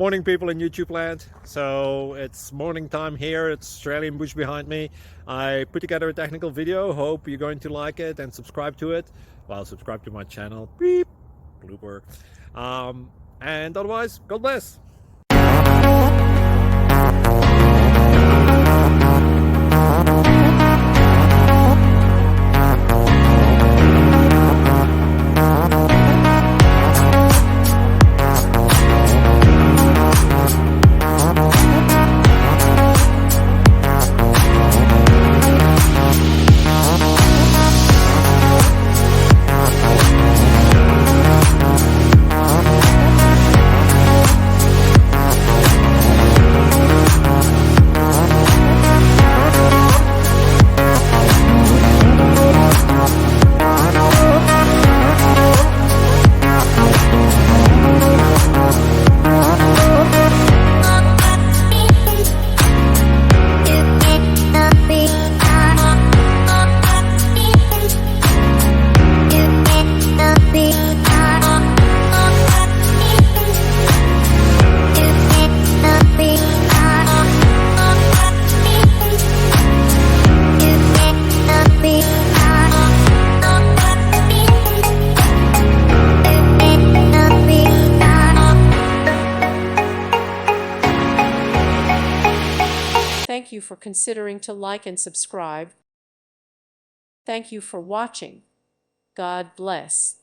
Morning, people in YouTube land. So it's morning time here. It's Australian bush behind me. I put together a technical video. Hope you're going to like it and subscribe to it. Well, subscribe to my channel. Beep. Blooper. And otherwise, God bless. Thank you for considering to like and subscribe. Thank you for watching. God bless.